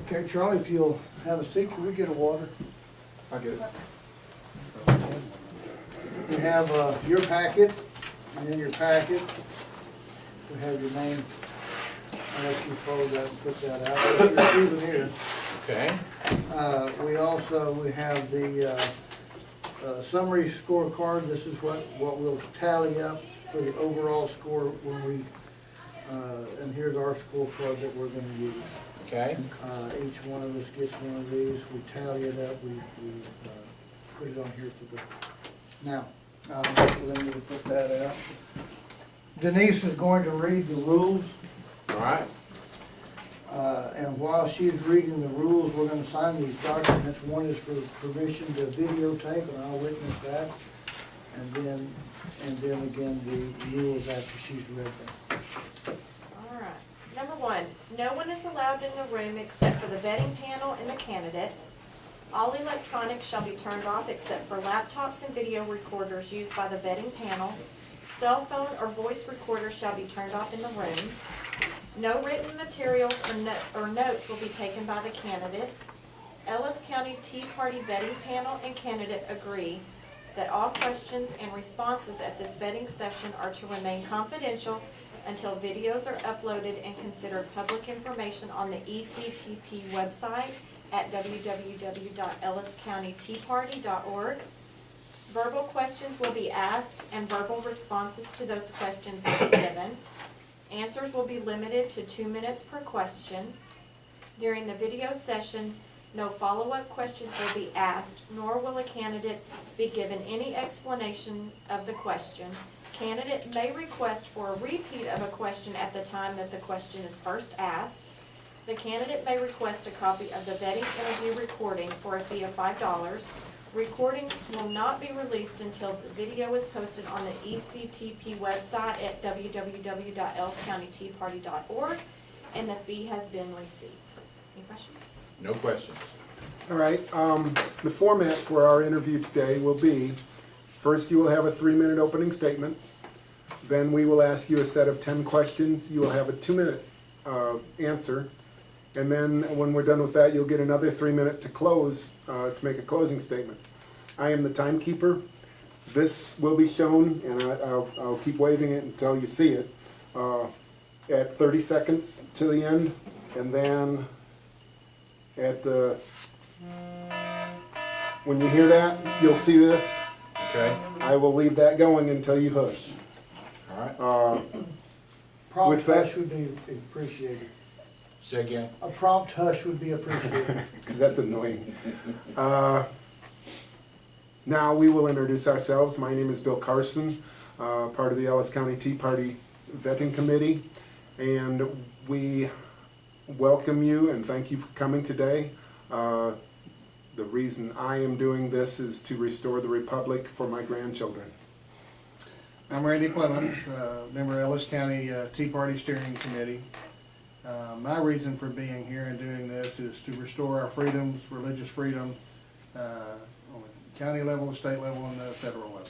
Okay, Charlie, if you'll have a seat, can we get a water? I'll get it. You have your packet, and in your packet, we have your name. I'll let you fold that and put that out. You're even here. Okay. We have the summary scorecard. This is what we'll tally up for the overall score when we, and here's our scorecard that we're gonna use. Okay. Each one of us gets one of these, we tally it up, we put it on here for the, now, let me put that out. Denise is going to read the rules, All right. and while she's reading the rules, we're gonna sign these documents. One is for permission to videotape, and I'll witness that. And then again, the rules after she's read them. All right. Number one, no one is allowed in the room except for the vetting panel and the candidate. All electronics shall be turned off except for laptops and video recorders used by the vetting panel. Cell phone or voice recorders shall be turned off in the room. No written materials or notes will be taken by the candidate. Ellis County Tea Party vetting panel and candidate agree that all questions and responses at this vetting session are to remain confidential until videos are uploaded and considered public information on the ECTP website at www.elliscountyteaparty.org. Verbal questions will be asked and verbal responses to those questions will be given. Answers will be limited to 2 minutes per question. During the video session, no follow-up questions will be asked, nor will a candidate be given any explanation of the question. Candidate may request for a repeat of a question at the time that the question is first asked. The candidate may request a copy of the vetting interview recording for a fee of $5. Recordings will not be released until the video is posted on the ECTP website at www.elliscountyteaparty.org and the fee has been received. Any questions? No questions. All right, the format for our interview today will be, first you will have a 3-minute opening statement, then we will ask you a set of 10 questions, you will have a 2-minute answer, and then when we're done with that, you'll get another 3-minute to close, to make a closing statement. I am the timekeeper. This will be shown, and I'll keep waving it until you see it, at 30 seconds to the end, and then at the, when you hear that, you'll see this. Okay. I will leave that going until you hush. All right. Prompt With that- hush would be appreciated. Say again. A prompt hush would be appreciated. Because that's annoying. Now we will introduce ourselves. My name is Bill Carson, part of the Ellis County Tea Party Vetting Committee, and we welcome you and thank you for coming today. The reason I am doing this is to restore the Republic for my grandchildren. I'm Randy Clemens, member of Ellis County Tea Party Steering Committee. My reason for being here and doing this is to restore our freedoms, religious freedom, on the county level, the state level, and the federal level.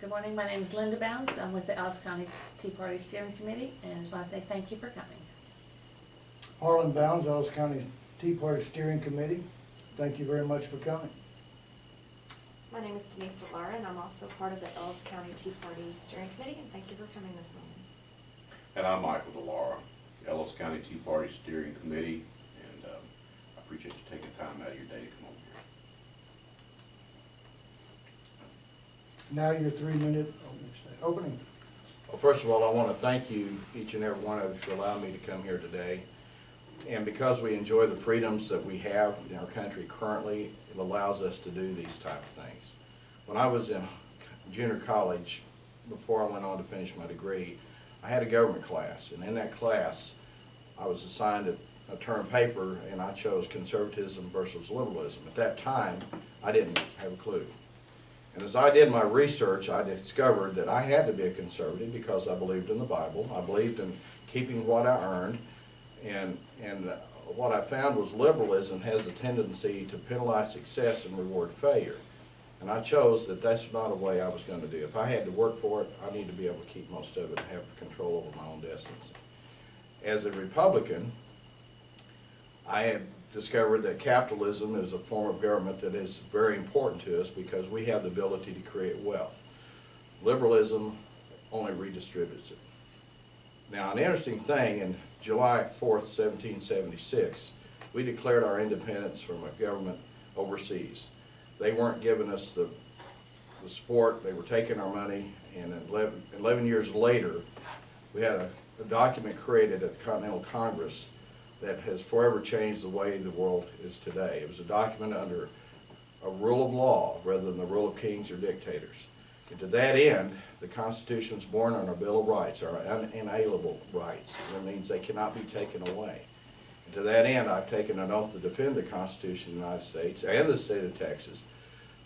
Good morning, my name is Linda Bounds. I'm with the Ellis County Tea Party Steering Committee, and I just want to say thank you for coming. Harlan Bounds, Ellis County Tea Party Steering Committee. Thank you very much for coming. My name is Denise Delara, and I'm also part of the Ellis County Tea Party Steering Committee, and thank you for coming this morning. And I'm Michael Delara, Ellis County Tea Party Steering Committee, and I appreciate you taking time out of your day to come over here. Now your 3-minute opening. Well, first of all, I want to thank you, each and every one of you, for allowing me to come here today. And because we enjoy the freedoms that we have in our country currently, it allows us to do these type of things. When I was in junior college, before I went on to finish my degree, I had a government class, and in that class, I was assigned a term paper, and I chose conservatism versus liberalism. At that time, I didn't have a clue. And as I did my research, I discovered that I had to be a conservative because I believed in the Bible. I believed in keeping what I earned. And what I found was liberalism has a tendency to penalize success and reward failure. And I chose that that's not a way I was going to do. If I had to work for it, I need to be able to keep most of it and have control over my own destiny. As a Republican, I have discovered that capitalism is a form of government that is very important to us because we have the ability to create wealth. Liberalism only redistributes it. Now, an interesting thing, in July 4th, 1776, we declared our independence from a government overseas. They weren't giving us the support, they were taking our money, and 11 years later, we had a document created at the Continental Congress that has forever changed the way the world is today. It was a document under a rule of law rather than the rule of kings or dictators. And to that end, the Constitution is born on our Bill of Rights, our unalienable rights. That means they cannot be taken away. And to that end, I've taken an oath to defend the Constitution of the United States and the state of Texas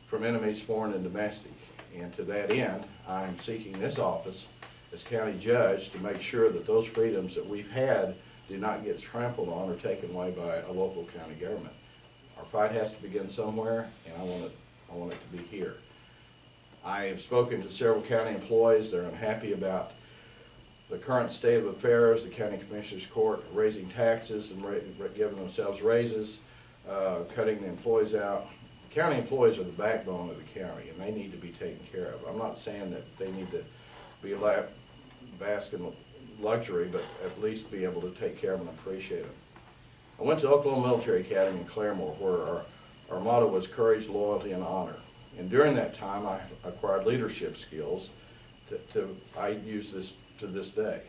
from enemies foreign and domestic. And to that end, I'm seeking this office as county judge to make sure that those freedoms that we've had do not get trampled on or taken away by a local county government. Our fight has to begin somewhere, and I want it to be here. I have spoken to several county employees. They're unhappy about the current state of affairs, the county commissioners court raising taxes and giving themselves raises, cutting the employees out. County employees are the backbone of the county, and they need to be taken care of. I'm not saying that they need to be bask in luxury, but at least be able to take care of them and appreciate them. I went to Oklahoma Military Academy in Claremore, where our motto was courage, loyalty, and honor. And during that time, I acquired leadership skills I use this to this day.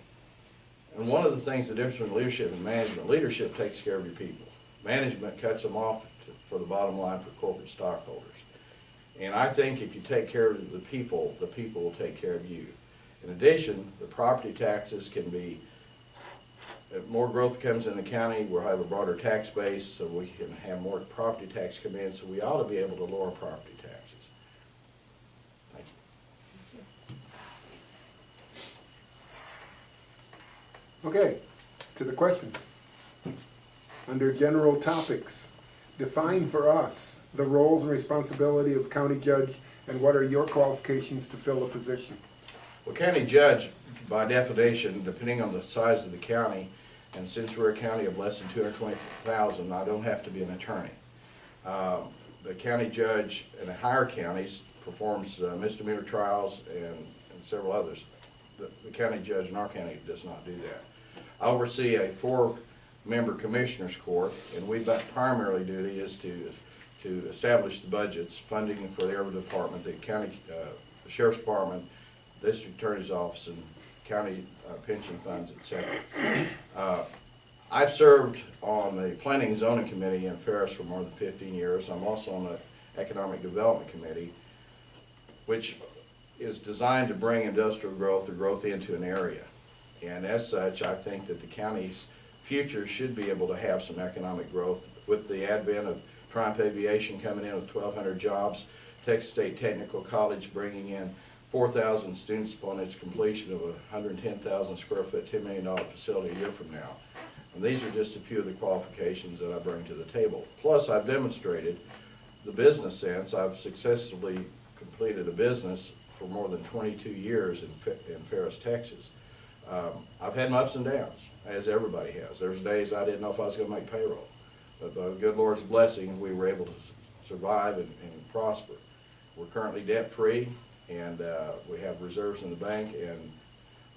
And one of the things, the difference between leadership and management, leadership takes care of your people. Management cuts them off for the bottom line for corporate stockholders. And I think if you take care of the people will take care of you. In addition, the property taxes can be, if more growth comes in the county, we'll have a broader tax base, so we can have more property tax come in, so we ought to be able to lower property taxes. Thank you. Okay, to the questions. Under general topics, define for us the roles and responsibility of county judge and what are your qualifications to fill the position? Well, county judge, by definition, depending on the size of the county, and since we're a county of less than 220,000, I don't have to be an attorney. The county judge in the higher counties performs misdemeanor trials and several others. The county judge in our county does not do that. I oversee a 4-member commissioners court, and primarily duty is to establish the budgets, funding for every department, the county the sheriff's department, district attorney's office, and county pension funds, etc. I've served on the Planning and Zoning Committee in Ferris for more than 15 years. I'm also on the Economic Development Committee, which is designed to bring industrial growth or growth into an area. And as such, I think that the county's future should be able to have some economic growth with the advent of Triumph Aviation coming in with 1,200 jobs, Texas State Technical College bringing in 4,000 students upon its completion of a 110,000 square foot, $10 million facility a year from now. And these are just a few of the qualifications that I bring to the table. Plus, I've demonstrated the business sense. I've successfully completed a business for more than 22 years in Ferris, Texas. I've had my ups and downs, as everybody has. There's days I didn't know if I was going to make payroll. But by the good Lord's blessing, we were able to survive and prosper. We're currently debt-free, and we have reserves in the bank, and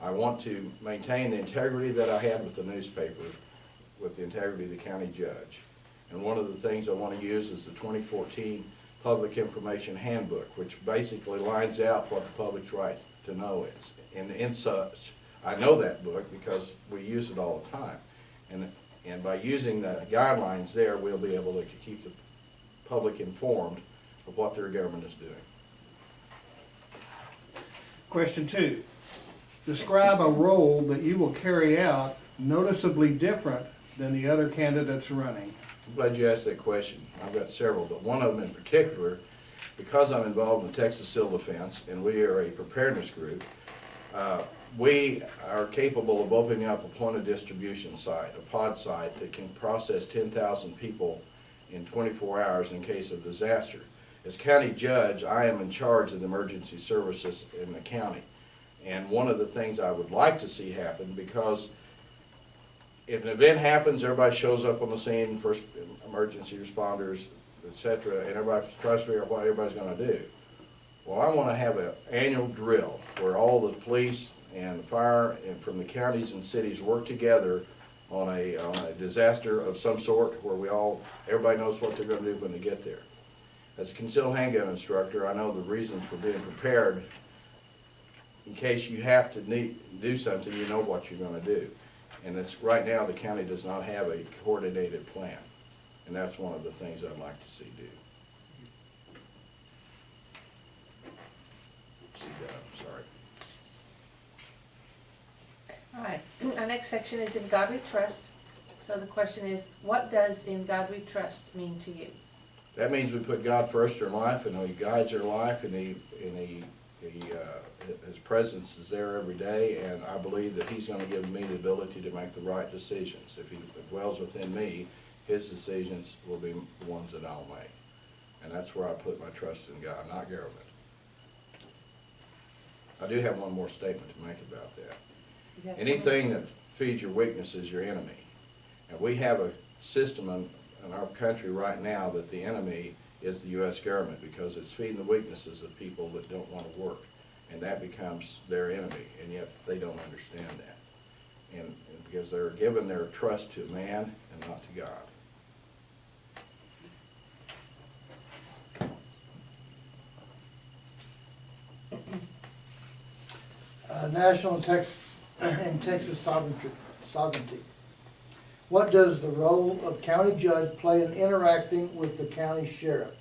I want to maintain the integrity that I had with the newspaper, with the integrity of the county judge. And one of the things I want to use is the 2014 Public Information Handbook, which basically lines out what the public's right to know is. And in such, I know that book because we use it all the time. And by using the guidelines there, we'll be able to keep the public informed of what their government is doing. Question 2. Describe a role that you will carry out noticeably different than the other candidates running. I'm glad you asked that question. I've got several, but one of them in particular, because I'm involved in Texas Civil Defense and we are a preparedness group, we are capable of opening up a point of distribution site, a pod site that can process 10,000 people in 24 hours in case of disaster. As county judge, I am in charge of the emergency services in the county. And one of the things I would like to see happen, because if an event happens, everybody shows up on the scene, first emergency responders, et cetera, and everybody tries to figure out what everybody's gonna do. Well, I wanna have an annual drill where all the police and the fire and from the counties and cities work together on a disaster of some sort where everybody knows what they're gonna do when they get there. As a concealed handgun instructor, I know the reason for being prepared. In case you have to do something, you know what you're gonna do. And right now, the county does not have a coordinated plan. And that's one of the things I'd like to see do. Sorry. All right, our next section is In God We Trust. So the question is, what does In God We Trust mean to you? That means we put God first in our life, and He guides our life, and His presence is there every day, and I believe that He's gonna give me the ability to make the right decisions. If He dwells within me, His decisions will be the ones that I'll make. And that's where I put my trust in God, not government. I do have one more statement to make about that. You have Anything that feeds your weakness is your enemy. And we have a system in our country right now that the enemy is the U.S. government because it's feeding the weaknesses of people that don't want to work. And that becomes their enemy, and yet they don't understand that. And because they're giving their trust to man and not to God. National and Texas sovereignty. What does the role of county judge play in interacting with the county sheriff?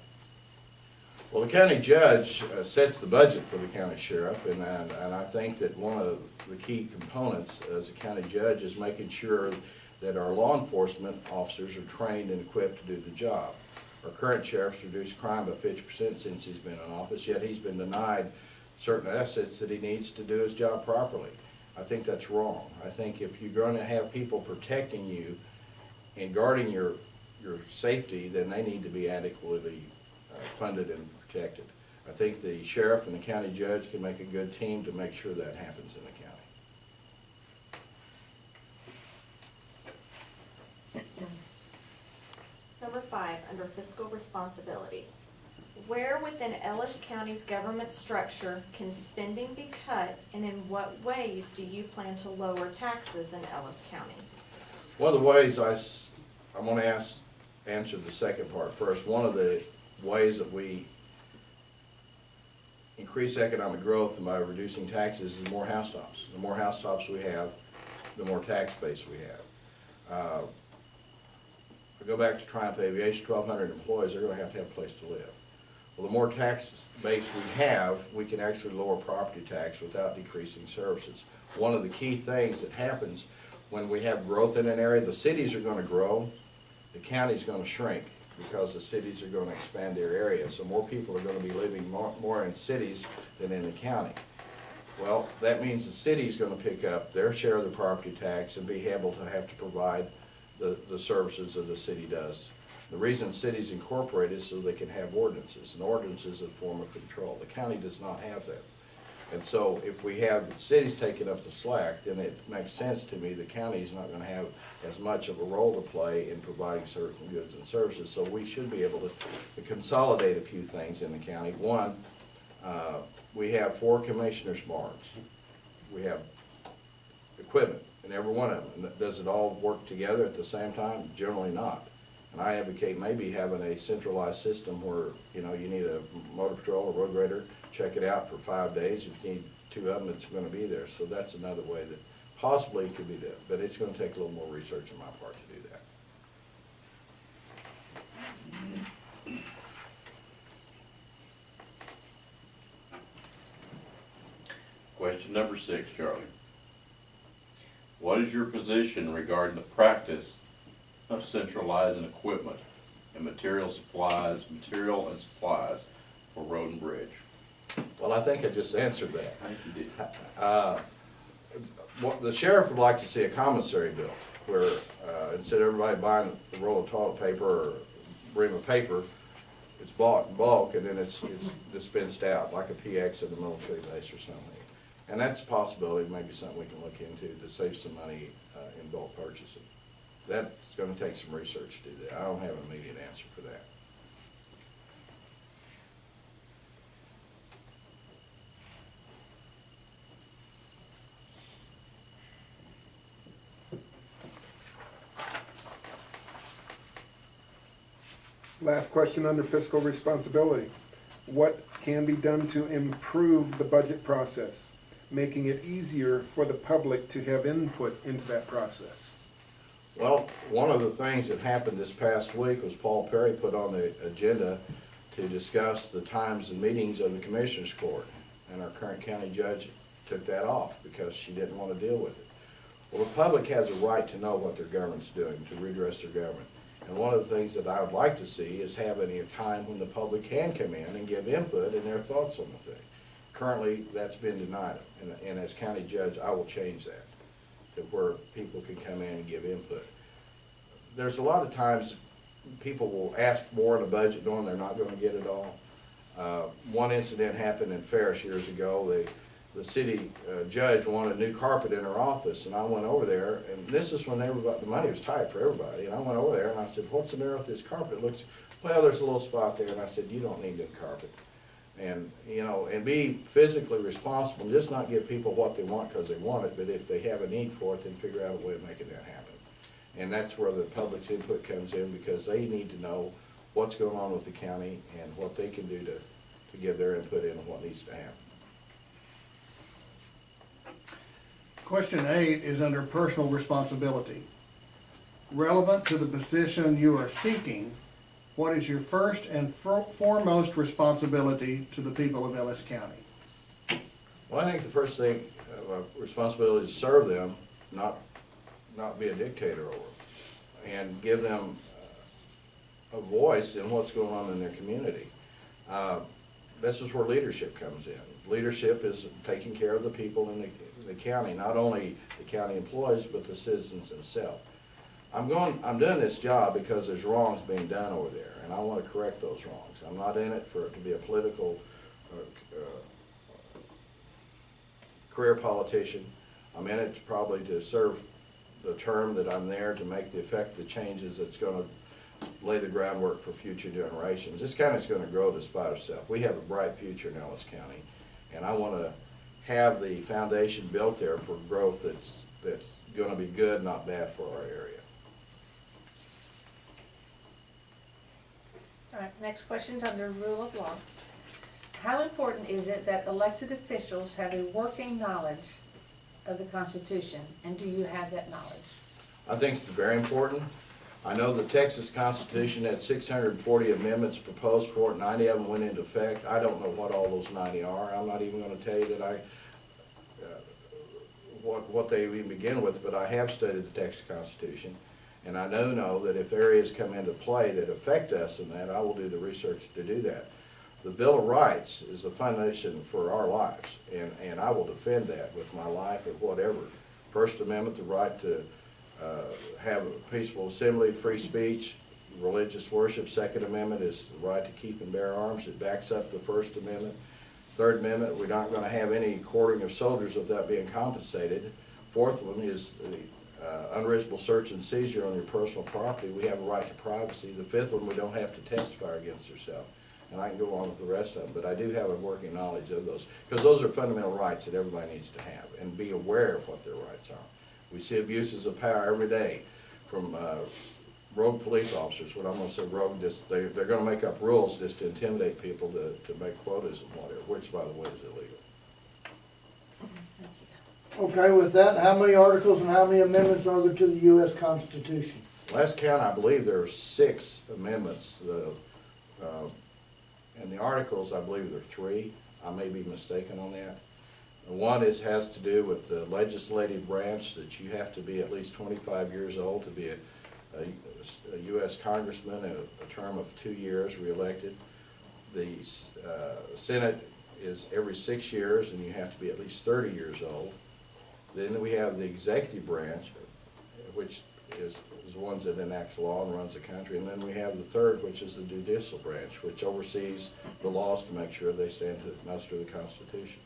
Well, the county judge sets the budget for the county sheriff, and I think that one of the key components as a county judge is making sure that our law enforcement officers are trained and equipped to do the job. Our current sheriff's reduced crime by 50% since he's been in office, yet he's been denied certain assets that he needs to do his job properly. I think that's wrong. I think if you're going to have people protecting you and guarding your safety, then they need to be adequately funded and protected. I think the sheriff and the county judge can make a good team to make sure that happens in the county. Number 5, under fiscal responsibility. Where within Ellis County's government structure can spending be cut, and in what ways do you plan to lower taxes in Ellis County? One of the ways I'm going to answer the second part first. One of the ways that we increase economic growth by reducing taxes is more house tops. The more house tops we have, the more tax base we have. I go back to Triumph Aviation, 1,200 employees, they're going to have a place to live. Well, the more tax base we have, we can actually lower property tax without decreasing services. One of the key things that happens when we have growth in an area, the cities are going to grow, the county's going to shrink because the cities are going to expand their area. So more people are going to be living more in cities than in the county. Well, that means the city's going to pick up their share of the property tax and be able to have to provide the services that the city does. The reason cities incorporate is so they can have ordinances, and ordinances is a form of control. The county does not have that. And so if we have the cities taking up the slack, then it makes sense to me the county is not going to have as much of a role to play in providing certain goods and services. So we should be able to consolidate a few things in the county. One, we have 4 commissioners' barns. We have equipment in every one of them. Does it all work together at the same time? Generally not. And I advocate maybe having a centralized system where, you need a motor patrol, a road grader, check it out for 5 days. If you need 2 of them, it's going to be there. So that's another way that possibly it could be that. But it's going to take a little more research on my part to do that. Question number 6, Charlie. What is your position regarding the practice of centralizing equipment and material and supplies for road and bridge? Well, I think I just answered that. I think you did. The sheriff would like to see a commissary built where instead of everybody buying a roll of toilet paper or a ream of paper, it's bought in bulk and then it's dispensed out like a PX at the military base or something. And that's a possibility, maybe something we can look into to save some money in bulk purchasing. that's gonna take some research to do that. I don't have an immediate answer for that. Last question under fiscal responsibility. What can be done to improve the budget process, making it easier for the public to have input into that process? Well, one of the things that happened this past week was Paul Perry put on the agenda to discuss the times and meetings of the Commissioners Court. And our current county judge took that off because she didn't want to deal with it. Well, the public has a right to know what their government's doing, to redress their government. And one of the things that I would like to see is having a time when the public can come in and give input and their thoughts on the thing. Currently, that's been denied them, and as county judge, I will change that to where people can come in and give input. There's a lot of times people will ask more in a budget knowing they're not gonna get it all. One incident happened in Ferris years ago. The city judge wanted new carpet in her office, and I went over there, and this is when the money was tight for everybody, and I went over there and I said, what's the matter with this carpet? It looks, well, there's a little spot there, and I said, you don't need new carpet. And, you know, and be physically responsible, just not give people what they want because they want it, but if they have a need for it, then figure out a way of making that happen. And that's where the public's input comes in, because they need to know what's going on with the county and what they can do to give their input in on what needs to happen. Question 8 is under personal responsibility. Relevant to the position you are seeking, what is your first and foremost responsibility to the people of Ellis County? Well, I think the first thing, responsibility is to serve them, not be a dictator over them, and give them a voice in what's going on in their community. This is where leadership comes in. Leadership is taking care of the people in the county, not only the county employees, but the citizens themselves. I'm doing this job because there's wrongs being done over there, and I want to correct those wrongs. I'm not in it for it to be a political career politician. I'm in it probably to serve the term that I'm there to make the effective changes that's going to lay the groundwork for future generations. This county's going to grow despite itself. We have a bright future in Ellis County, and I want to have the foundation built there for growth that's going to be good, not bad for our area. All right, next question's under rule of law. How important is it that elected officials have a working knowledge of the Constitution, and do you have that knowledge? I think it's very important. I know the Texas Constitution had 640 amendments proposed for it, 90 of them went into effect. I don't know what all those 90 are. I'm not even going to tell you that what they even begin with, but I have studied the Texas Constitution, and I know that if areas come into play that affect us in that, I will do the research to do that. The Bill of Rights is the foundation for our lives, and I will defend that with my life or whatever. First Amendment, the right to have a peaceful assembly, free speech, religious worship. Second Amendment is the right to keep and bear arms. It backs up the First Amendment. Third Amendment, we're not going to have any quartering of soldiers without being compensated. Fourth one is the unreasonable search and seizure on your personal property. We have a right to privacy. The fifth one, we don't have to testify against ourselves. And I can go on with the rest of them, but I do have a working knowledge of those, because those are fundamental rights that everybody needs to have and be aware of what their rights are. We see abuses of power every day from rogue police officers. What I'm going to say rogue, they're going to make up rules just to intimidate people to make quotas and whatever, which, by the way, is illegal. Thank you. Okay, with that, how many articles and how many amendments are there to the U.S. Constitution? Last count, I believe there are 6 amendments. And the articles, I believe there are 3. I may be mistaken on that. One has to do with the legislative branch, that you have to be at least 25 years old to be a U.S. congressman, a term of 2 years, reelected. The Senate is every 6 years, and you have to be at least 30 years old. Then we have the executive branch, which is the ones that enacts law and runs the country. And then we have the third, which is the judicial branch, which oversees the laws to make sure they stand to muster the Constitution.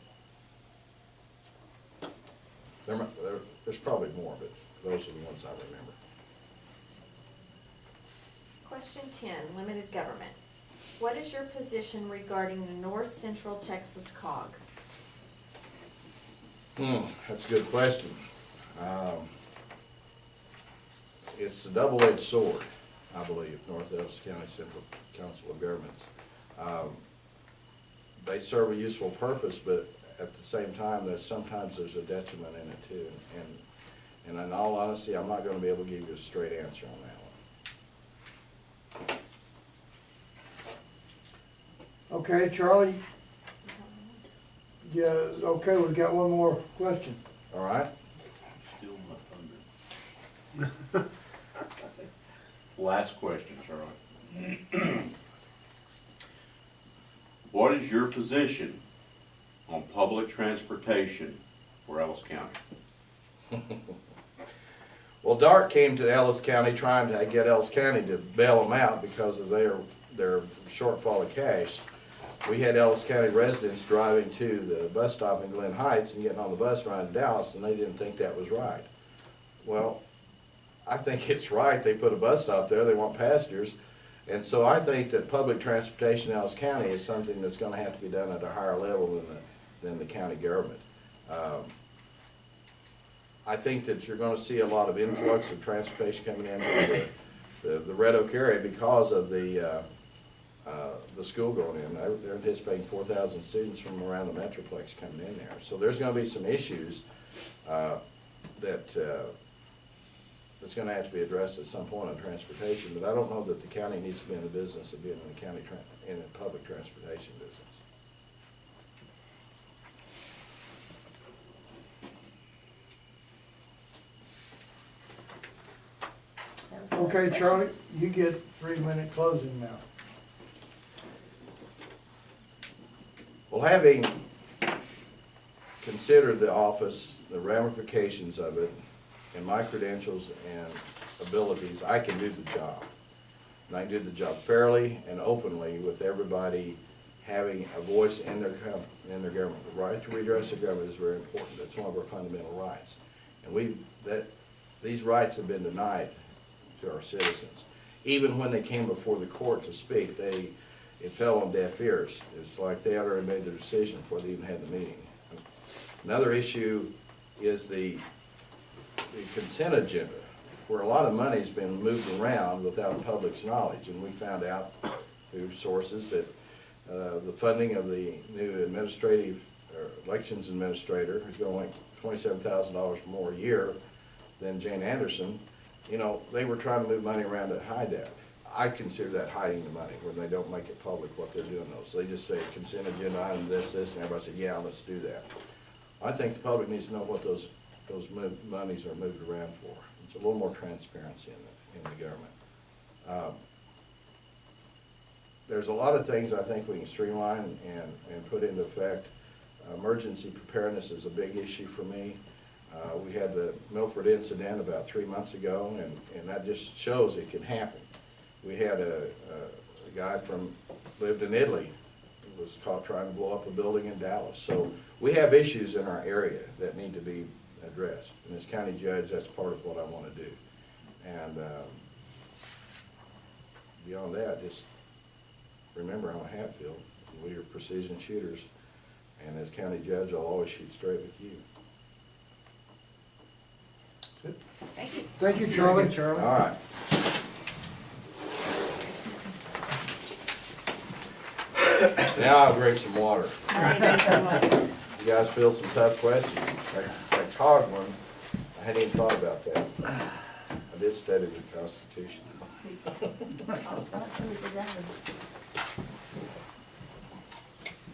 There's probably more, but those are the ones I remember. Question 10, limited government. What is your position regarding the North Central Texas cog? That's a good question. It's a double-edged sword, I believe, North Ellis County Central Council of Governments. They serve a useful purpose, but at the same time, sometimes there's a detriment in it too. And in all honesty, I'm not gonna be able to give you a straight answer on that one. Okay, Charlie? Yeah, okay, we've got one more question. All right? Still my thunder. Last question, Charlie. What is your position on public transportation for Ellis County? Well, DART came to Ellis County trying to get Ellis County to bail them out because of their shortfall of cash. We had Ellis County residents driving to the bus stop in Glen Heights and getting on the bus running to Dallas, and they didn't think that was right. Well, I think it's right. They put a bus stop there. They want passengers. And so I think that public transportation in Ellis County is something that's going to have to be done at a higher level than the county government. I think that you're going to see a lot of influx of transportation coming into the Red Oak area because of the school going in. They're anticipating 4,000 students from around the Metroplex coming in there. So there's going to be some issues that's going to have to be addressed at some point on transportation. But I don't know that the county needs to be in the business of being in the county in the public transportation business. Okay, Charlie, you get 3-minute closing now. Well, having considered the office, the ramifications of it, and my credentials and abilities, I can do the job. And I can do the job fairly and openly with everybody having a voice in their government. The right to redress their government is very important. That's one of our fundamental rights. And these rights have been denied to our citizens. Even when they came before the court to speak, it fell on deaf ears. It's like they had already made their decision before they even had the meeting. Another issue is the consent agenda, where a lot of money's been moved around without the public's knowledge. And we found out through sources that the funding of the new elections administrator, who's going to make $27,000 more a year than Jane Anderson, they were trying to move money around to hide that. I consider that hiding the money, when they don't make it public what they're doing those. So they just say consent agenda item, this, and everybody said, yeah, let's do that. I think the public needs to know what those monies are moved around for. It's a little more transparency in the government. There's a lot of things I think we can streamline and put into effect. Emergency preparedness is a big issue for me. We had the Milford incident about 3 months ago, and that just shows it can happen. We had a guy lived in Italy, who was caught trying to blow up a building in Dallas. So we have issues in our area that need to be addressed. And as county judge, that's part of what I want to do. And beyond that, just remember I'm a Hatfield. We are precision shooters. And as county judge, I'll always shoot straight with you. Thank you. Thank you, Charlie. Thank you, Charlie. All right. Now I'll drink some water. You guys feel some tough questions. That cog one, I hadn't even thought about that. I did study the Constitution.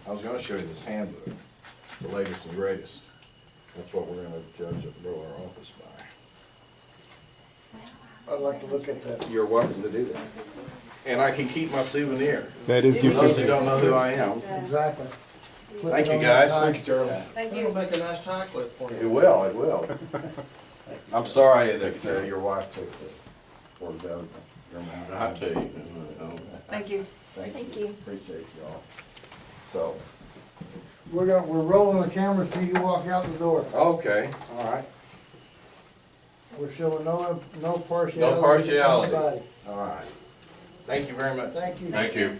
I was gonna show you this handbook. It's the latest and greatest. That's what we're gonna judge and grow our office by. I'd like to look at that. You're welcome to do that. And I can keep my souvenir. That is For your those who don't know who I am. Exactly. Thank you, guys. Thank you, Charlie. Thank It'll you. make a nice tie clip for It you. will, it will. I'm sorry that your wife took the word down your mouth. I tell you, Thank you. Thank you. Appreciate y'all. So, We're rolling the cameras till you walk out the door. okay, all right, We're showing no partiality. No partiality. to anybody. all right. Thank you very much. Thank you. Thank you.